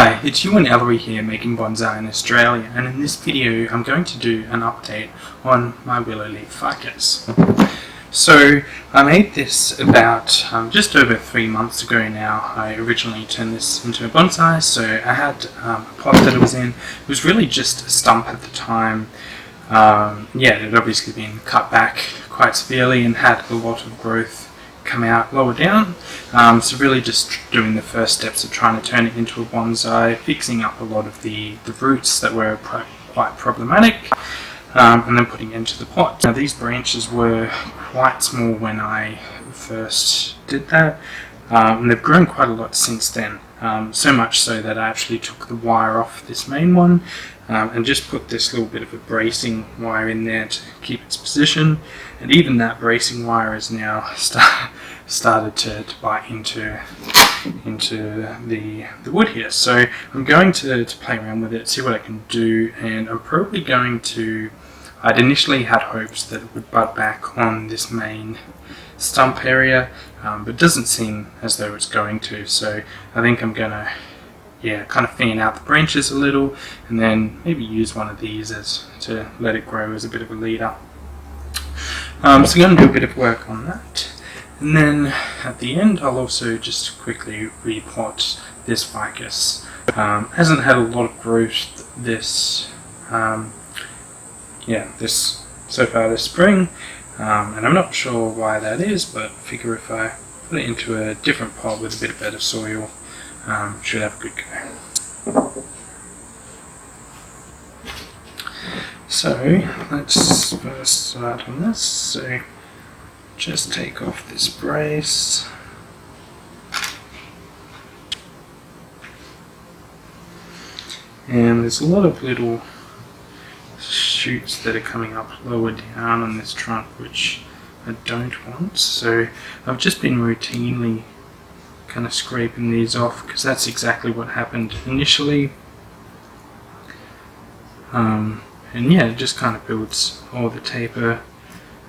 Hi, it's Ewan Ellery here making bonsai in Australia, and in this video I'm going to do an update on my Willow Leaf Ficus. So I made this about just over 3 months ago now. I originally turned this into a bonsai, so I had a pot that it was in. It was really just a stump at the time. It had obviously been cut back quite severely and had a lot of growth come out lower down, so really just doing the first steps of trying to turn it into a bonsai, fixing up a lot of the roots that were quite problematic, and then putting it into the pot. Now these branches were quite small when I first did that, and they've grown quite a lot since then, so much so that I actually took the wire off this main one and just put this little bit of a bracing wire in there to keep its position, and even that bracing wire has now started to bite into the wood here. So I'm going to play around with it, see what I can do, and I'm probably going to, I'd initially had hopes that it would bud back on this main stump area, but it doesn't seem as though it's going to, so I think I'm gonna kind of fan out the branches a little, and then maybe use one of these to let it grow as a bit of a leader. So I'm going to do a bit of work on that, and then at the end I'll also just quickly repot this ficus. Hasn't had a lot of growth this so far this spring, and I'm not sure why that is, but I figure if I put it into a different pot with a bit of better soil, should have a good go. So let's first start on this. So just take off this brace. And there's a lot of little shoots that are coming up lower down on this trunk, which I don't want. So I've just been routinely kind of scraping these off, because that's exactly what happened initially. And yeah, it just kind of builds all the taper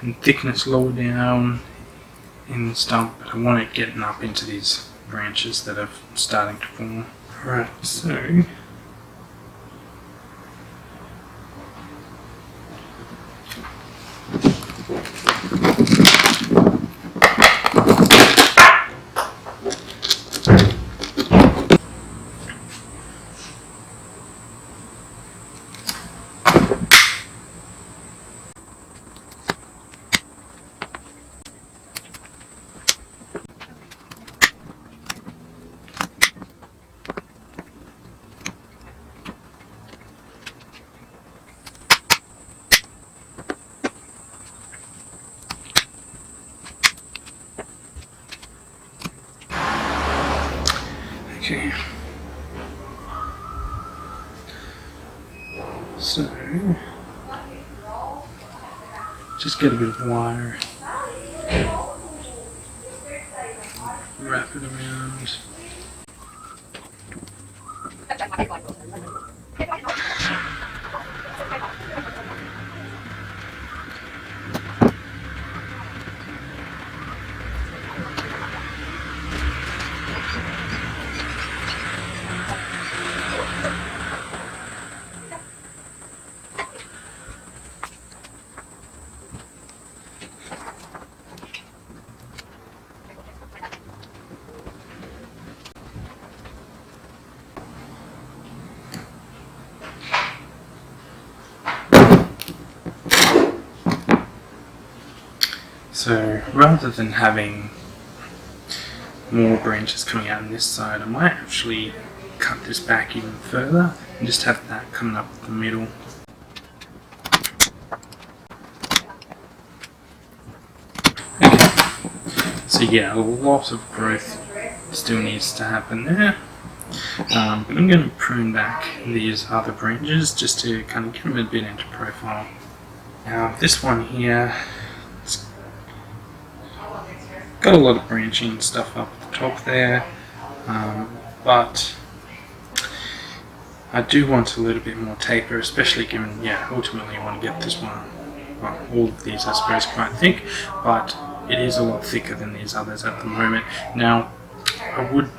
and thickness lower down in the stump, but I want it getting up into these branches that are starting to form. Alright, so okay. So just get a bit of wire, wrap it around. So rather than having more branches coming out on this side, I might actually cut this back even further and just have that coming up the middle. Okay, so yeah, a lot of growth still needs to happen there, but I'm going to prune back these other branches just to kind of get them a bit into profile. Now this one here, got a lot of branching stuff up at the top there, but I do want a little bit more taper, especially given, ultimately I want to get this one, well, all of these I suppose quite thick, but it is a lot thicker than these others at the moment. Now I would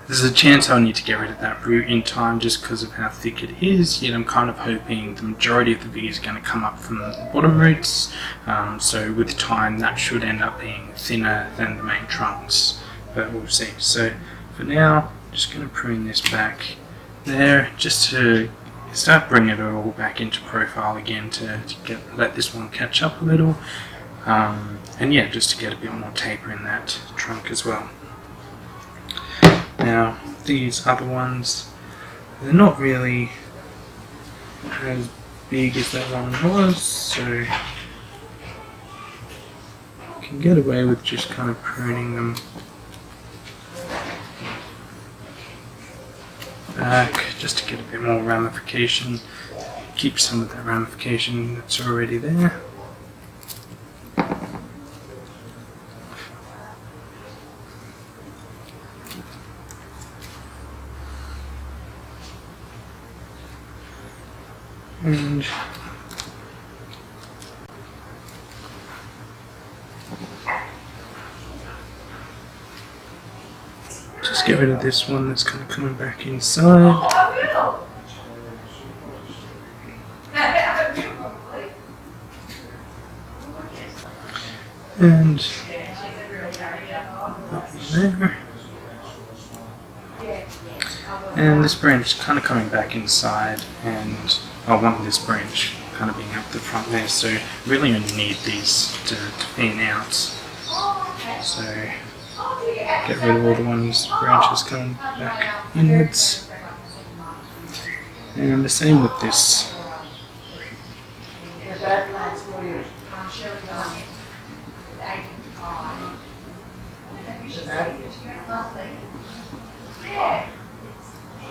There's a chance I'll need to get rid of that root in time just because of how thick it is, yet I'm kind of hoping the majority of the bee is going to come up from the bottom roots, so with time that should end up being thinner than the main trunks, but we'll see. So for now, I'm just going to prune this back there just to start bringing it all back into profile again to let this one catch up a little, and yeah, just to get a bit more taper in that trunk as well. Now these other ones, they're not really as big as that one was, so you can get away with just kind of pruning them back just to get a bit more ramification, keep some of that ramification that's already there. And just get rid of this one that's kind of coming back inside. And up there. And this branch is kind of coming back inside, and I want this branch kind of being up the front there, so I really only need these to fan out. So get rid of all the branches coming back inwards. And the same with this.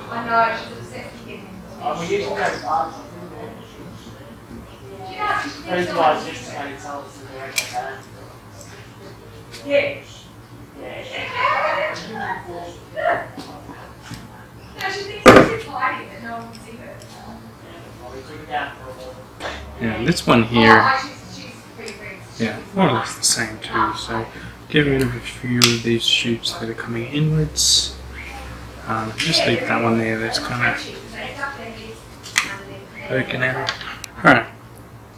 I know, she's upset with him. We used to go past. Those guys used to go and tell us that they're okay. Yeah. No, she thinks she's hiding, but no one can see her. Well, we took it down for a while. Yeah, this one here, She's pretty free. yeah, more or less the same too. So get rid of a few of these shoots that are coming inwards. Just leave that one there that's kind of poking out. Alright,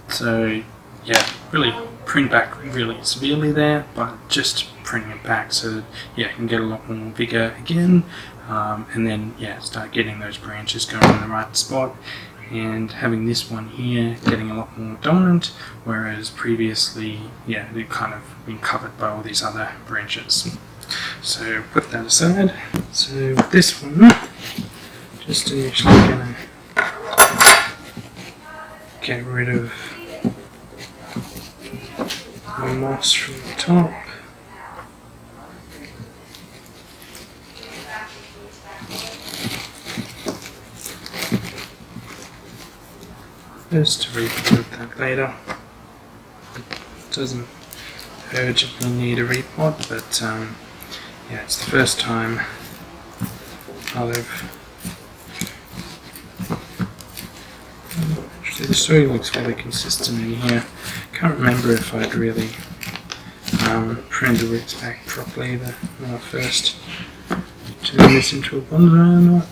so yeah, really prune back really severely there, but just pruning it back so that, yeah, I can get a lot more vigor again, and then yeah, start getting those branches going in the right spot, and having this one here getting a lot more dominant, whereas previously, yeah, they've kind of been covered by all these other branches. So put that aside. So with this one, just initially gonna get rid of the moss from the top. Just to repot that later. It doesn't urgently need a repot, but yeah, it's the first time actually the soil looks fairly consistent in here. Can't remember if I'd really pruned the roots back properly when I first turned this into a bonsai or not.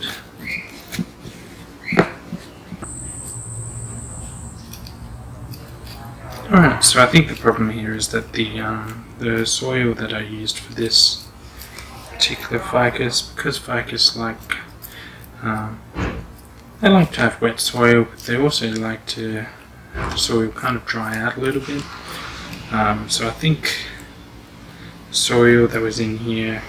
Alright, so I think the problem here is that the soil that I used for this particular ficus, because ficus they like to have wet soil, but they also like to have the soil kind of dry out a little bit. So I think the soil that was in here,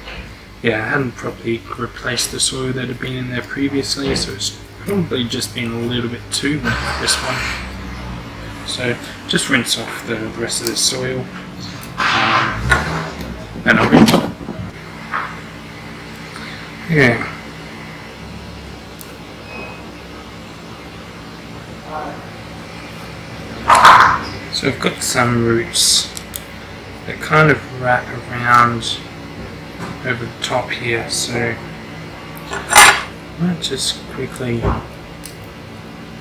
yeah, I hadn't properly replaced the soil that had been in there previously, so it's probably just been a little bit too wet for this one. So just rinse off the rest of the soil, and I'll repot. Yeah. So I've got some roots that kind of wrap around over the top here, so I might just quickly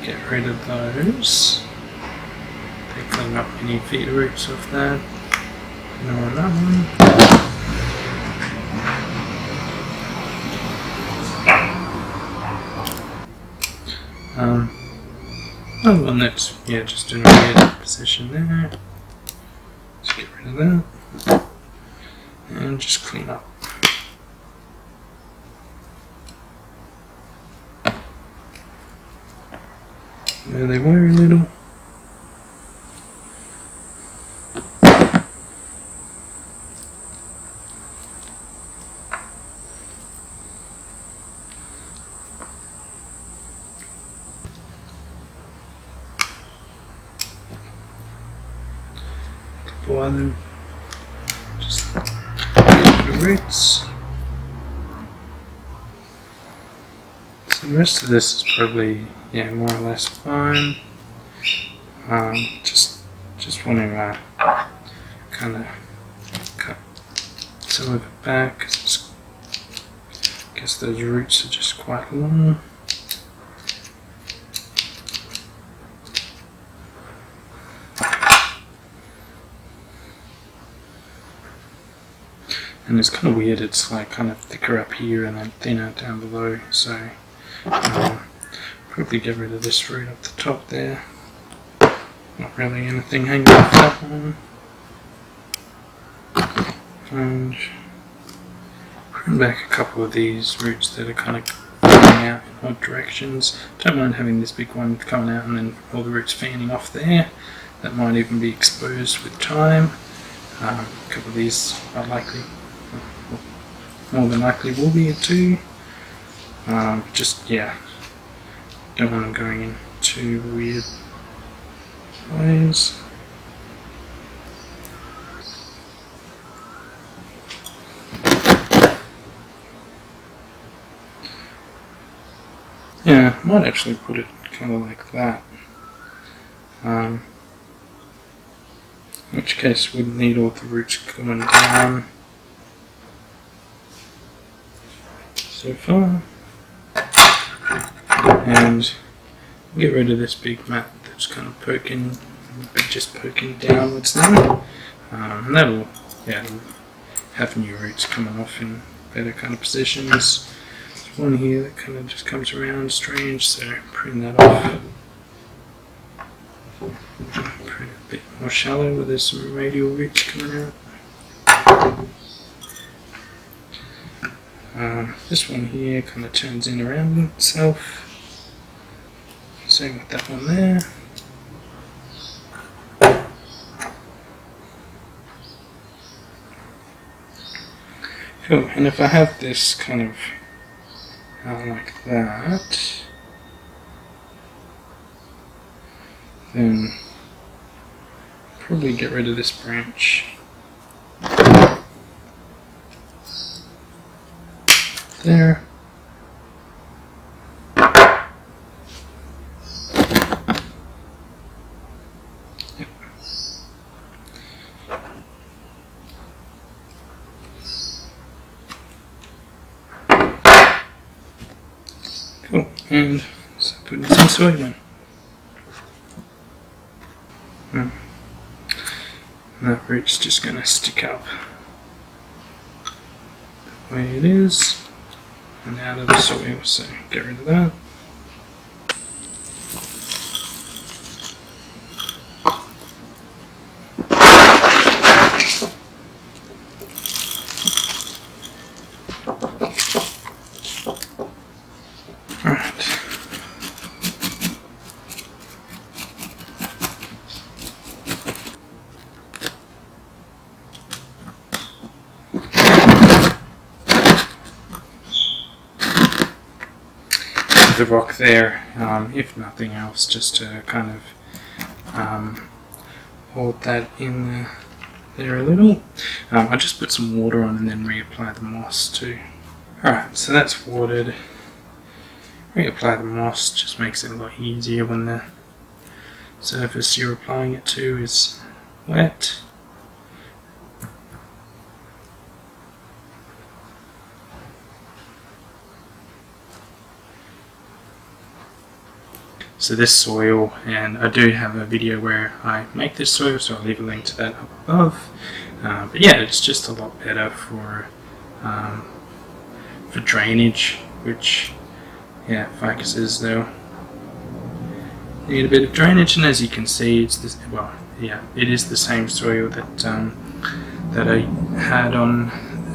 get rid of those. Clean up any feeder roots off that. No on that one. Another one that's, yeah, just in a weird position there. Let's get rid of that. And just clean up. There they were a little. Couple other, just the roots. So the rest of this is probably, yeah, more or less fine. Just want to kind of cut some of it back, 'cause I guess those roots are just quite long. And it's kind of weird, it's like kind of thicker up here and then thinner down below, so probably get rid of this root up the top there. Not really anything hanging off that one. And prune back a couple of these roots that are kind of coming out in odd directions. Don't mind having this big one coming out and then all the roots fanning off there. That might even be exposed with time. A couple of these are likely, more than likely will be too. Just, yeah, don't want them going in too weird ways. Yeah, I might actually put it kind of like that. In which case we'd need all the roots going down so far. And get rid of this big mat that's kind of poking, just poking downwards now. And that'll, yeah, have new roots coming off in better kind of positions. There's one here that kind of just comes around strange, so prune that off. Prune it a bit more shallow where there's some radial roots coming out. This one here kind of turns in around itself. Same with that one there. Cool, and if I have this kind of like that, then probably get rid of this branch there. Yep. Cool, and so put in some soil in. And that root's just going to stick up the way it is and out of the soil, so get rid of that. The rock there, if nothing else, just to kind of hold that in there a little. I just put some water on and then reapply the moss too. Alright, so that's watered. Reapply the moss, just makes it a lot easier when the surface you're applying it to is wet. So this soil, and I do have a video where I make this soil, so I'll leave a link to that up above. But yeah, it's just a lot better for drainage, which, yeah, ficuses though need a bit of drainage, and as you can see, it's this. Well, yeah, it is the same soil that that I had on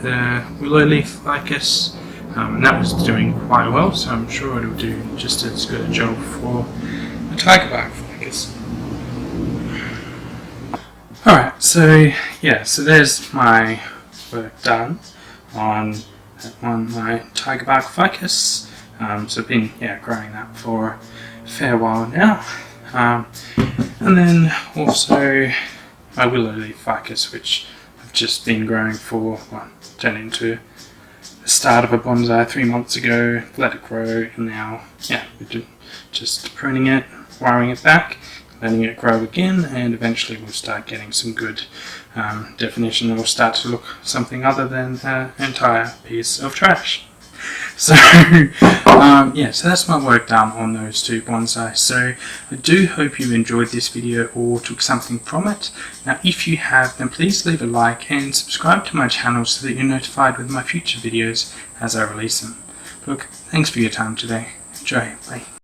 the Willow Leaf Ficus, and that was doing quite well. So I'm sure it'll do just as good a job for the Tiger Bark Ficus. Alright, so yeah, so there's my work done on my Tiger Bark Ficus. So I've been growing that for a fair while now. And then also my Willow Leaf Ficus, which I've just been growing for, turned into the start of a bonsai 3 months ago, let it grow, and now, we're just pruning it, wiring it back, letting it grow again, and eventually we'll start getting some good definition. It will start to look something other than an entire piece of trash. So, so that's my work done on those two bonsai. So I do hope you enjoyed this video or took something from it. Now if you have, then please leave a like and subscribe to my channel so that you're notified with my future videos as I release them. Look, thanks for your time today. Enjoy. Bye.